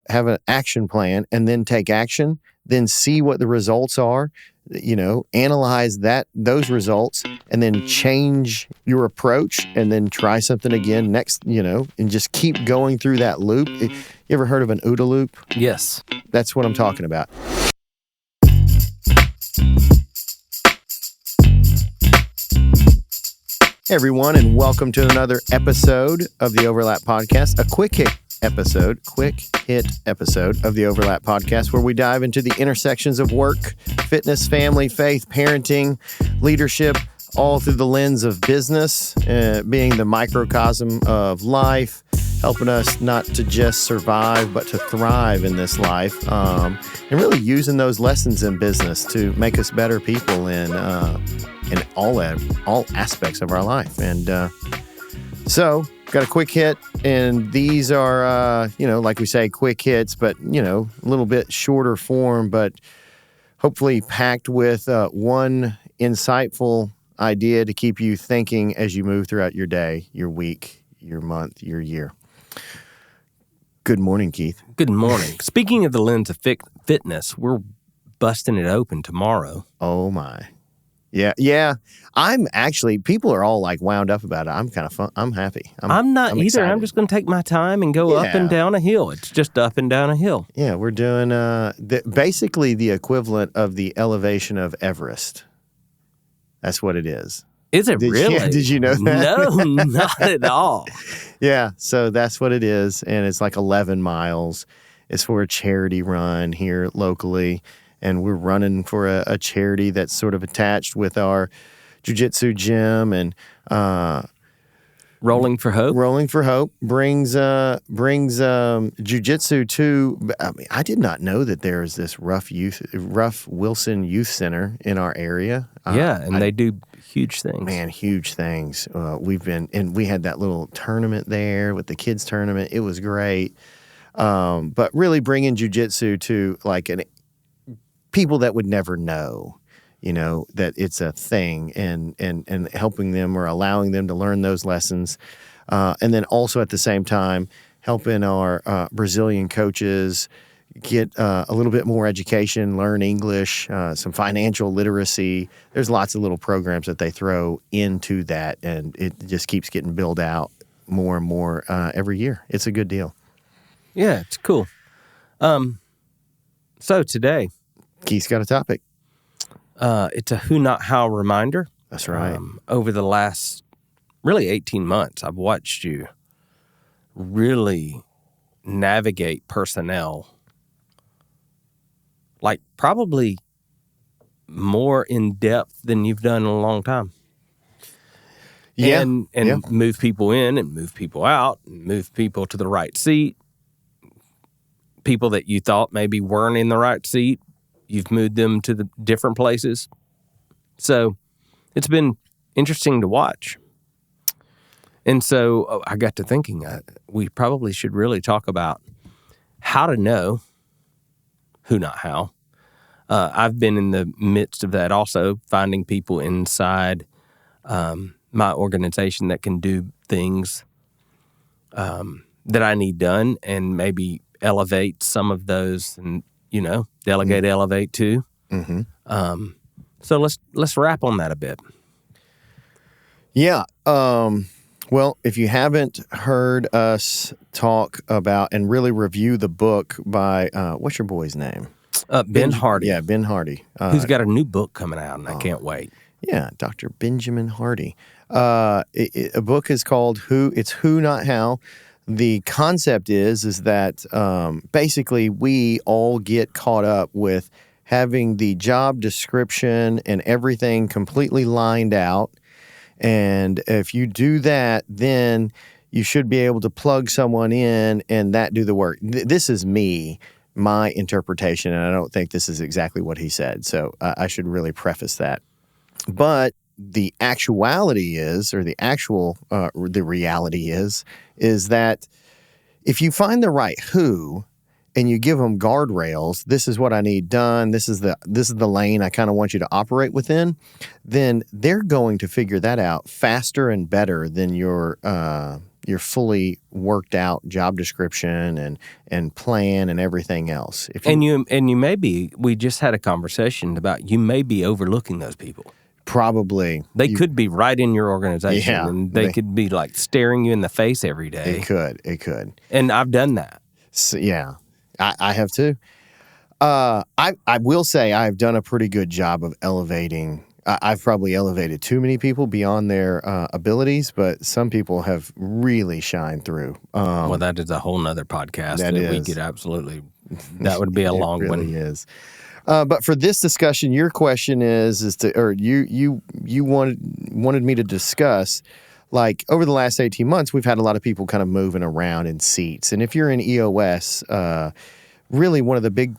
have an action plan and then take action, then see what the results are, analyze those results, and then change your approach and then try something again next, and just keep going through that loop. You ever heard of an OODA loop? Yes. That's what I'm talking about. Hey everyone, and welcome to another episode of the Overlap Podcast, a quick hit episode of the Overlap Podcast, where we dive into the intersections of work, fitness, family, faith, parenting, leadership, all through the lens of business, being the microcosm of life, helping us not to just survive, but to thrive in this life, and really using those lessons in business to make us better people in all aspects of our life. And so, got a quick hit, and these are, like we say, quick hits, but, a little bit shorter form, but hopefully packed with one insightful idea to keep you thinking as you move throughout your day, your week, your month, your year. Good morning, Keith. Good morning. Speaking of the lens of fitness, we're busting it open tomorrow. Oh, my. Yeah. I'm actually, people are all like wound up about it. I'm kind of fun. I'm happy. I'm not I'm either. excited. I'm just going to take my time and go up and down a hill. It's just up and down a hill. Yeah, we're doing basically the equivalent of the elevation of Everest. That's what it is. Is it really? Yeah, did you know that? No, not at all. Yeah, so that's what it is, and it's like 11 miles. It's for a charity run here locally, and we're running for a charity that's sort of attached with our jiu-jitsu gym, and Rolling for Hope. Rolling for Hope brings jiu-jitsu to. I did not know that there is this Rough Wilson Youth Center in our area. Yeah, and they do huge things. Man, huge things. We had that little tournament there with the kids tournament. It was great. But really bringing jiu-jitsu to like people that would never know, that it's a thing, and helping them or allowing them to learn those lessons. And then also at the same time, helping our Brazilian coaches get a little bit more education, learn English, some financial literacy. There's lots of little programs that they throw into that, and it just keeps getting built out more and more every year. It's a good deal. Yeah, it's cool. So today, Keith's got a topic. It's a who, not how reminder. That's right. Over the last, really 18 months, I've watched you really navigate personnel, like probably more in depth than you've done in a long time. Yeah. And move people in and move people out and move people to the right seat. People that you thought maybe weren't in the right seat, you've moved them to the different places. So it's been interesting to watch. And so I got to thinking, we probably should really talk about how to know who, not how. I've been in the midst of that also, finding people inside my organization that can do things that I need done, and maybe elevate some of those, and delegate, elevate too. Mm-hmm. So let's wrap on that a bit. Yeah. Well, if you haven't heard us talk about and really review the book by what's your boy's name? Ben Hardy. Yeah, Ben Hardy. Who's got a new book coming out, and I can't wait. Yeah, Dr. Benjamin Hardy. A book is called Who, Not How. The concept is that basically we all get caught up with having the job description and everything completely lined out. And if you do that, then you should be able to plug someone in and that do the work. This is my interpretation, and I don't think this is exactly what he said. So I should really preface that. But the actuality is, or the reality is that if you find the right who and you give them guardrails, this is what I need done, this is the lane I kind of want you to operate within, then they're going to figure that out faster and better than your your fully worked out job description and plan and everything else. And you may be. We just had a conversation about you may be overlooking those people. Probably they could be right in your organization, and they could be like staring you in the face every day. It could. And I've done that. So, yeah, I have too. I will say I've done a pretty good job of elevating. I've probably elevated too many people beyond their abilities, but some people have really shined through. Well, that is a whole nother podcast that we could absolutely. That would be a long really one. It really is. But for this discussion, your question you wanted me to discuss, like over the last 18 months, we've had a lot of people kind of moving around in seats. And if you're in EOS, really one of the big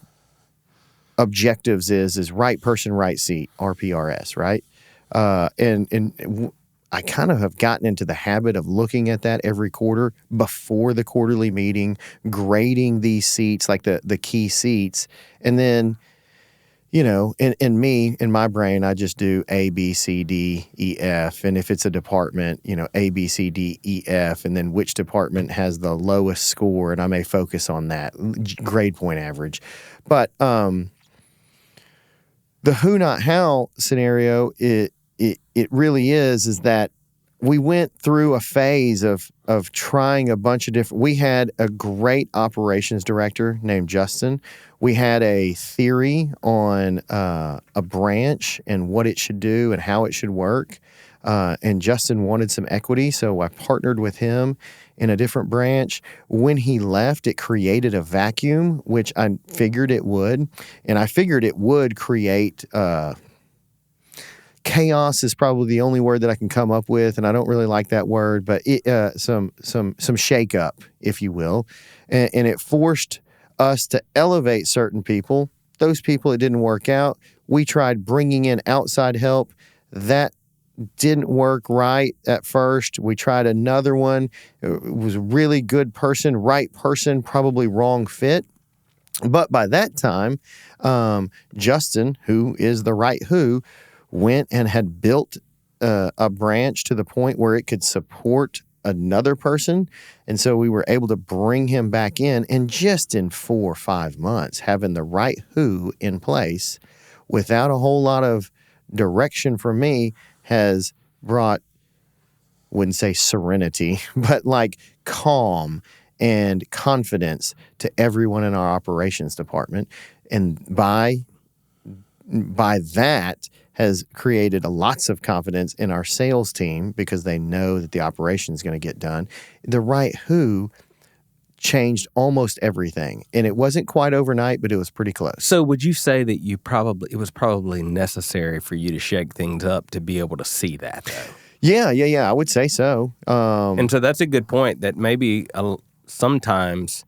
objectives is right person, right seat, RPRS, right? And I kind of have gotten into the habit of looking at that every quarter before the quarterly meeting, grading these seats, like the key seats, and then, in my brain, I just do A, B, C, D, E, F. And if it's a department, A, B, C, D, E, F, and then which department has the lowest score, and I may focus on that grade point average. But the who, not how scenario, it really is that we went through a phase of trying a bunch of different. We had a great operations director named Justin. We had a theory on a branch and what it should do and how it should work. And Justin wanted some equity, so I partnered with him in a different branch. When he left, it created a vacuum, which I figured it would. And I figured it would create chaos is probably the only word that I can come up with, and I don't really like that word, but some shakeup, if you will, and it forced us to elevate certain people. Those people, it didn't work out. We tried bringing in outside help. That didn't work right at first. We tried another one. It was a really good person, right person, probably wrong fit. But by that time, Justin, who is the right who, went and had built a branch to the point where it could support another person. And so we were able to bring him back in. And just in 4 or 5 months, having the right who in place without a whole lot of direction from me has brought, wouldn't say serenity, but like calm and confidence to everyone in our operations department. And by that has created lots of confidence in our sales team because they know that the operation is going to get done. The right who changed almost everything. And it wasn't quite overnight, but it was pretty close. So would you say that it was probably necessary for you to shake things up to be able to see that, though? Yeah. I would say so. And so that's a good point, that maybe sometimes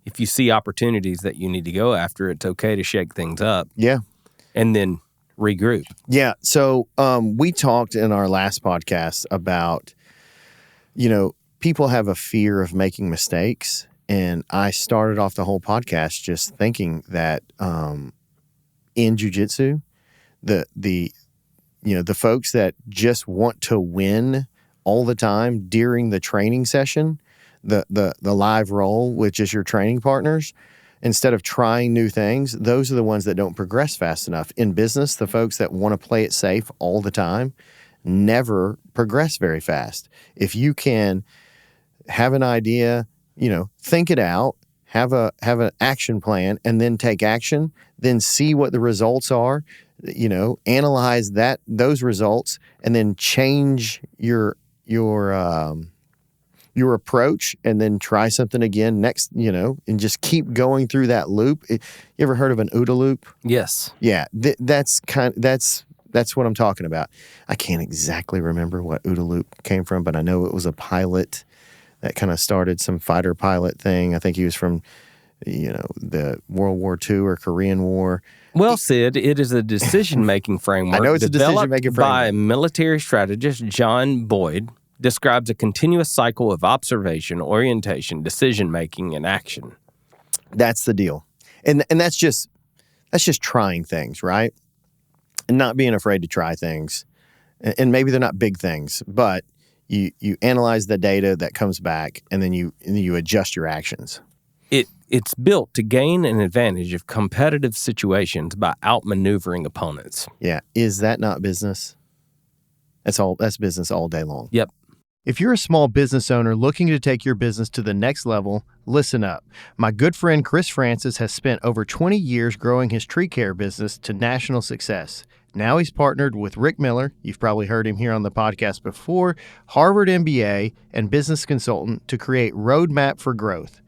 if you see opportunities that you need to go after, it's okay to shake things up. Yeah. And then regroup. Yeah. So we talked in our last podcast about, people have a fear of making mistakes. And I started off the whole podcast just thinking that in jiu-jitsu, the folks that just want to win all the time during the training session, the live roll with just your training partners, instead of trying new things, those are the ones that don't progress fast enough. In business, the folks that want to play it safe all the time never progress very fast. If you can have an idea, think it out, have an action plan, and then take action, then see what the results are, analyze those results, and then change your approach, and then try something again next, and just keep going through that loop. You ever heard of an OODA loop? Yes. Yeah, that's what I'm talking about. I can't exactly remember what OODA loop came from, but I know it was a pilot that kind of started some fighter pilot thing. I think he was from, the World War II or Korean War. Well, Sid, it is a decision-making framework. I know it's a decision-making framework. By military strategist John Boyd, describes a continuous cycle of observation, orientation, decision-making, and action. That's the deal. And that's just trying things, right? And not being afraid to try things. And maybe they're not big things, but you analyze the data that comes back, and then you adjust your actions. It's built to gain an advantage of competitive situations by outmaneuvering opponents. Yeah. Is that not business? That's business all day long. Yep. If you're a small business owner looking to take your business to the next level, listen up. My good friend Chris Francis has spent over 20 years growing his tree care business to national success. Now he's partnered with Rick Miller, you've probably heard him here on the podcast before, Harvard MBA, and business consultant to create Roadmap for Growth,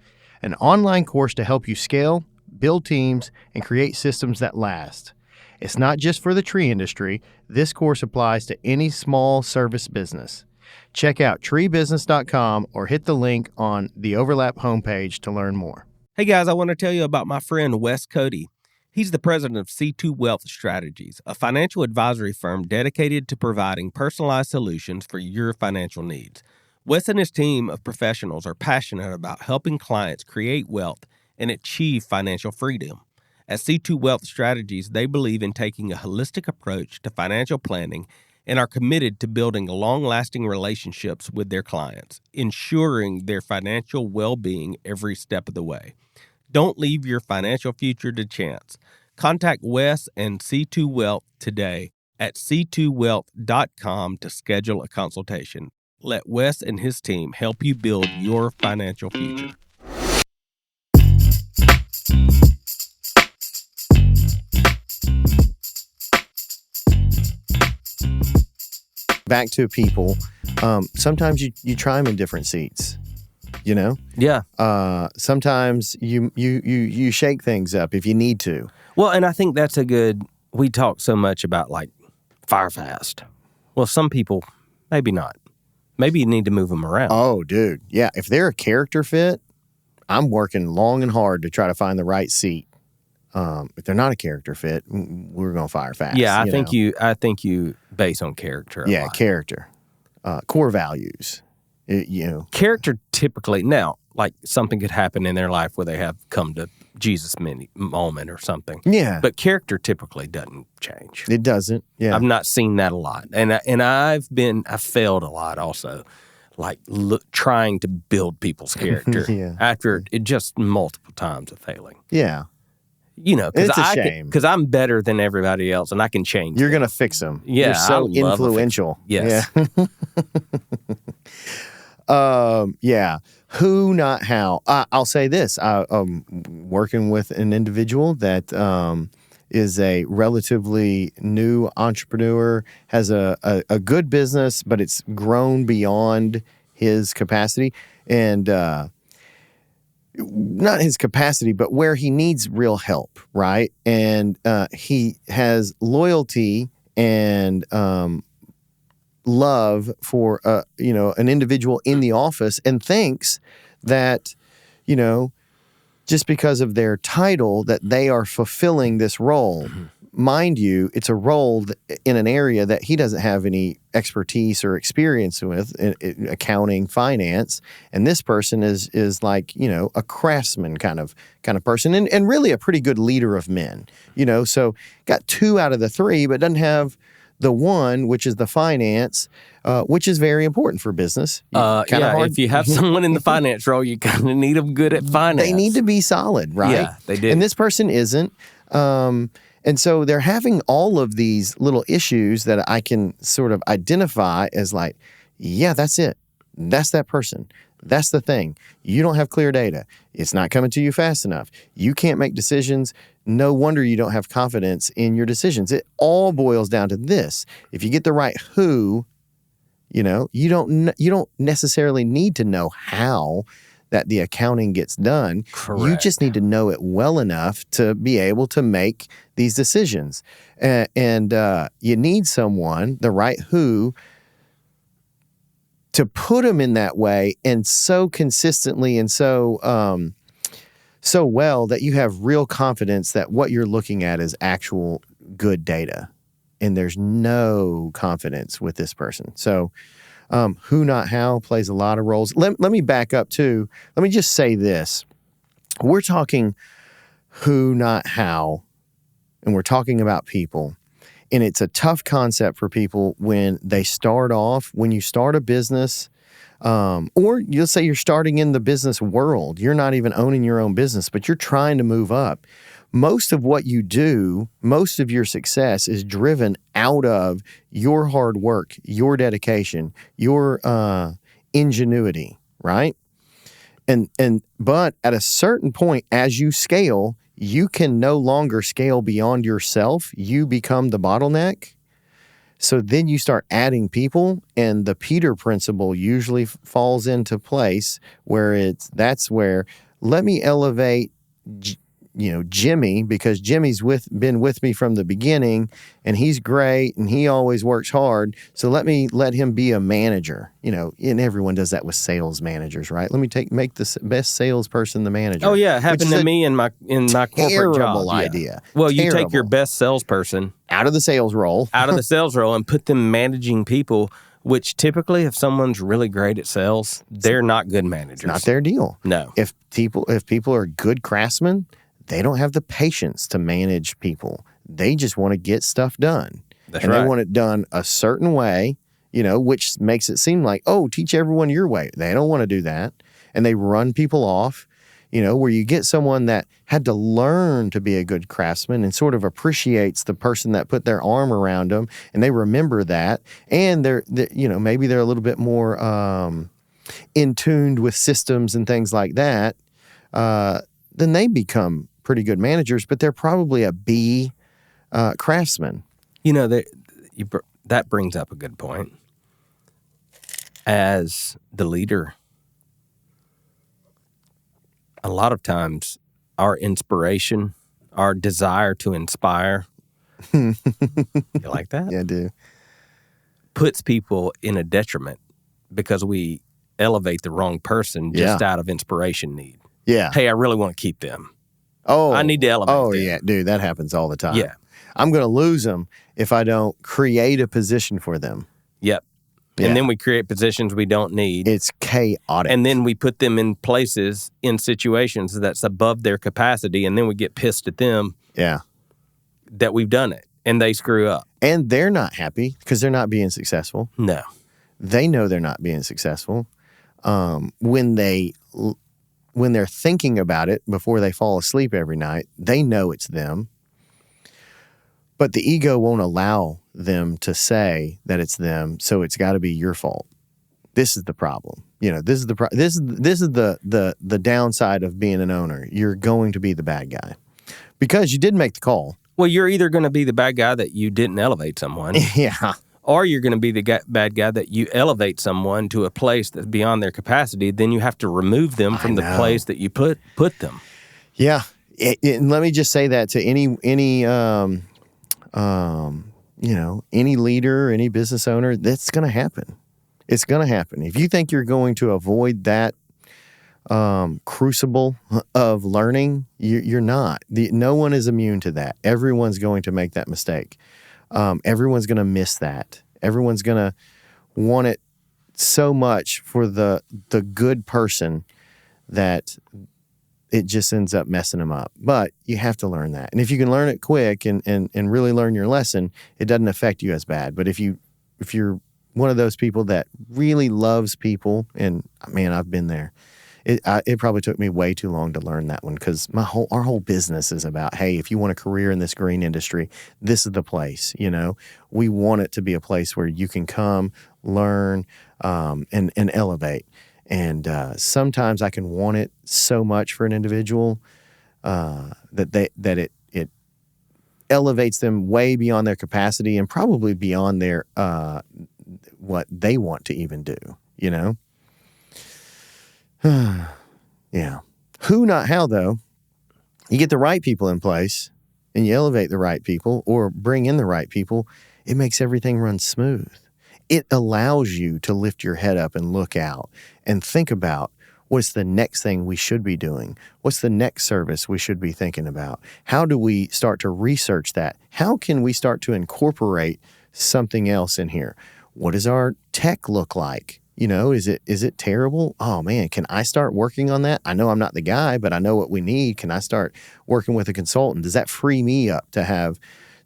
an online course to help you scale, build teams, and create systems that last. It's not just for the tree industry. This course applies to any small service business. Check out treebusiness.com or hit the link on the Overlap homepage to learn more. Hey guys, I want to tell you about my friend Wes Cody. He's the president of C2 Wealth Strategies, a financial advisory firm dedicated to providing personalized solutions for your financial needs. Wes and his team of professionals are passionate about helping clients create wealth and achieve financial freedom. At C2 Wealth Strategies, they believe in taking a holistic approach to financial planning and are committed to building long-lasting relationships with their clients, ensuring their financial well-being every step of the way. Don't leave your financial future to chance. Contact Wes and C2 Wealth today at c2wealth.com to schedule a consultation. Let Wes and his team help you build your financial future. Back to people, sometimes you try them in different seats, you know? Yeah. Sometimes you shake things up if you need to. Well, and I think that's we talk so much about like fire fast. Well, some people, maybe not. Maybe you need to move them around. Oh, dude. Yeah. If they're a character fit, I'm working long and hard to try to find the right seat. If they're not a character fit, we're going to fire fast. Yeah, I think you base on character a lot. Character. Core values. Character typically, now, like something could happen in their life where they have come to Jesus moment or something. Yeah. But character typically doesn't change. It doesn't. Yeah. I've not seen that a lot. And I've failed a lot also, like trying to build people's character after it just multiple times of failing. Yeah. It's a shame. Because I'm better than everybody else and I can change. You're going to fix them. Yeah. You're so influential. Yes. Yeah. Who, not how. I'll say this. I'm working with an individual that is a relatively new entrepreneur, has a good business, but it's grown beyond his capacity. And not his capacity, but where he needs real help, right? And he has loyalty and love for an individual in the office, and thinks that just because of their title that they are fulfilling this role. Mm-hmm. Mind you, it's a role in an area that he doesn't have any expertise or experience with, in accounting, finance, and this person is like a craftsman kind of person, and really a pretty good leader of men. So got 2 out of the 3, but doesn't have the 1, which is the finance, which is very important for business. If you have someone in the finance role, you kind of need them good at finance. They need to be solid, right? Yeah, they do. And this person isn't. And so they're having all of these little issues that I can sort of identify as like, yeah, that's it. That's that person. That's the thing. You don't have clear data. It's not coming to you fast enough. You can't make decisions. No wonder you don't have confidence in your decisions. It all boils down to this. If you get the right who, you don't necessarily need to know how that the accounting gets done. Correct. You just need to know it well enough to be able to make these decisions. And you need someone, the right who, to put them in that way, and so consistently and so well that you have real confidence that what you're looking at is actual good data. And there's no confidence with this person. So who, not how plays a lot of roles. Let me back up too. Let me just say this. We're talking who, not how, and we're talking about people. And it's a tough concept for people when they start off, when you start a business, or you'll say you're starting in the business world. You're not even owning your own business, but you're trying to move up. Most of what you do, most of your success is driven out of your hard work, your dedication, your ingenuity, right? But at a certain point, as you scale, you can no longer scale beyond yourself. You become the bottleneck. So then you start adding people, and the Peter principle usually falls into place where that's where let me elevate Jimmy, because Jimmy's been with me from the beginning, and he's great, and he always works hard. So let him be a manager. And everyone does that with sales managers, right? Let me make the best salesperson the manager. Oh yeah, it happened to me in my corporate job. Terrible idea. Yeah. Well, you take your best salesperson out of the sales role, and put them managing people. Which typically, if someone's really great at sales, they're not good managers. It's not their deal. No. If people are good craftsmen, they don't have the patience to manage people. They just want to get stuff done. That's right. They want it done a certain way, which makes it seem like, teach everyone your way. They don't want to do that. And they run people off, where you get someone that had to learn to be a good craftsman and sort of appreciates the person that put their arm around them, and they remember that. And maybe they're a little bit more in tuned with systems and things like that. Then they become pretty good managers, but they're probably a B craftsman. That brings up a good point. As the leader, a lot of times our inspiration, our desire to inspire, you like that? Yeah, I do. Puts people in a detriment because we elevate the wrong person just out of inspiration need. Yeah. Hey, I really want to keep them. Oh, I need to elevate them. Oh, yeah, dude, that happens all the time. Yeah. I'm going to lose them if I don't create a position for them. Yep. Yeah. And then we create positions we don't need. It's chaotic. And then we put them in places, in situations that's above their capacity, and then we get pissed at them that we've done it, and they screw up. And they're not happy because they're not being successful. No. They know they're not being successful. When they're thinking about it before they fall asleep every night, they know it's them. But the ego won't allow them to say that it's them, so it's got to be your fault. This is the problem. This is the downside of being an owner. You're going to be the bad guy because you did make the call. Well, you're either going to be the bad guy that you didn't elevate someone. Yeah. Or you're going to be the bad guy that you elevate someone to a place that's beyond their capacity. Then you have to remove them from the place that you put them. Yeah. And let me just say that to any leader, any business owner, that's going to happen. It's going to happen. If you think you're going to avoid that crucible of learning, you're not. No one is immune to that. Everyone's going to make that mistake. Everyone's going to miss that. Everyone's going to want it so much for the good person that it just ends up messing them up. But you have to learn that. And if you can learn it quick and really learn your lesson, it doesn't affect you as bad. But if you're one of those people that really loves people, and man, I've been there. It probably took me way too long to learn that one because our whole business is about, hey, if you want a career in this green industry, this is the place. We want it to be a place where you can come, learn, and elevate. And sometimes I can want it so much for an individual that it elevates them way beyond their capacity and probably beyond their what they want to even do. Yeah. Who, not how, though. You get the right people in place and you elevate the right people or bring in the right people, it makes everything run smooth. It allows you to lift your head up and look out and think about what's the next thing we should be doing? What's the next service we should be thinking about? How do we start to research that? How can we start to incorporate something else in here? What does our tech look like? Is it terrible? Oh man, can I start working on that? I know I'm not the guy, but I know what we need. Can I start working with a consultant? Does that free me up to have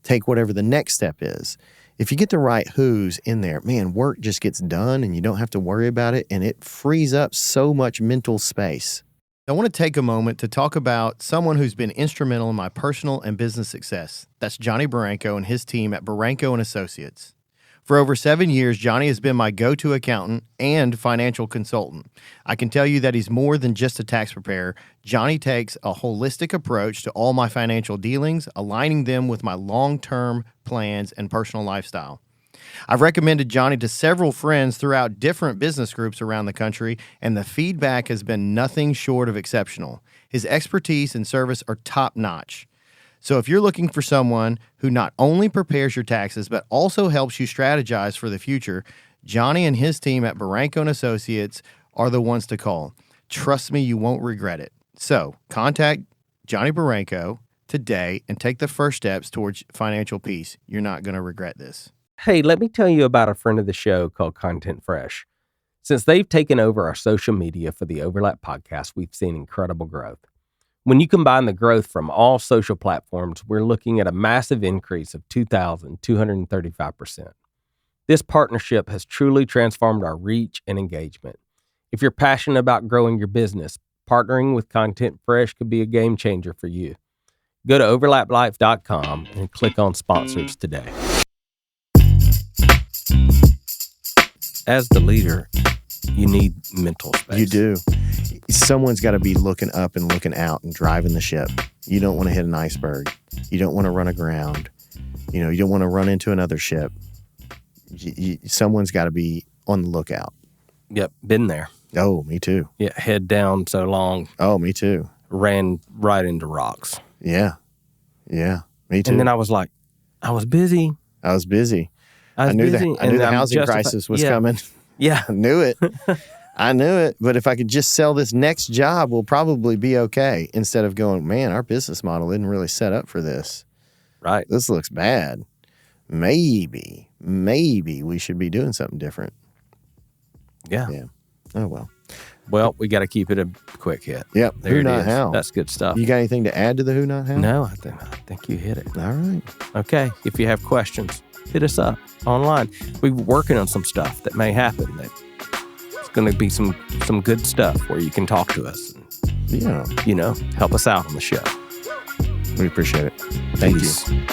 take whatever the next step is. If you get the right who's in there, man, work just gets done and you don't have to worry about it, and it frees up so much mental space. I want to take a moment to talk about someone who's been instrumental in my personal and business success. That's Johnny Barranco and his team at Barranco & Associates. For over 7 years, Johnny has been my go-to accountant and financial consultant. I can tell you that he's more than just a tax preparer. Johnny takes a holistic approach to all my financial dealings, aligning them with my long-term plans and personal lifestyle. I've recommended Johnny to several friends throughout different business groups around the country, and the feedback has been nothing short of exceptional. His expertise and service are top-notch. So if you're looking for someone who not only prepares your taxes, but also helps you strategize for the future, Johnny and his team at Barranco & Associates are the ones to call. Trust me, you won't regret it. So contact Johnny Barranco today and take the first steps towards financial peace. You're not going to regret this. Hey, let me tell you about a friend of the show called Content Fresh. Since they've taken over our social media for the Overlap podcast, we've seen incredible growth. When you combine the growth from all social platforms, we're looking at a massive increase of 2,235%. This partnership has truly transformed our reach and engagement. If you're passionate about growing your business, partnering with Content Fresh could be a game changer for you. Go to overlaplife.com and click on sponsors today. As the leader, you need mental space. You do. Someone's got to be looking up and looking out and driving the ship. You don't want to hit an iceberg. You don't want to run aground. You don't want to run into another ship. Someone's got to be on the lookout. Yep, been there. Oh, me too. Yeah, head down so long. Oh, me too. Ran right into rocks. Yeah, me too. And then I was like, I was busy. I knew the housing crisis was coming. Yeah. I knew it. But if I could just sell this next job, we'll probably be okay. Instead of going, man, our business model isn't really set up for this. Right. This looks bad. Maybe we should be doing something different. Yeah. Oh, well. Well, we got to keep it a quick hit. Yep. There Who, it not, is. how. That's good stuff. You got anything to add to the who, not, how? No, I think you hit it. All right. Okay. If you have questions, hit us up online. We're working on some stuff that may happen. That it's going to be some good stuff where you can talk to us and, help us out on the show. We appreciate it. Thank Peace. you.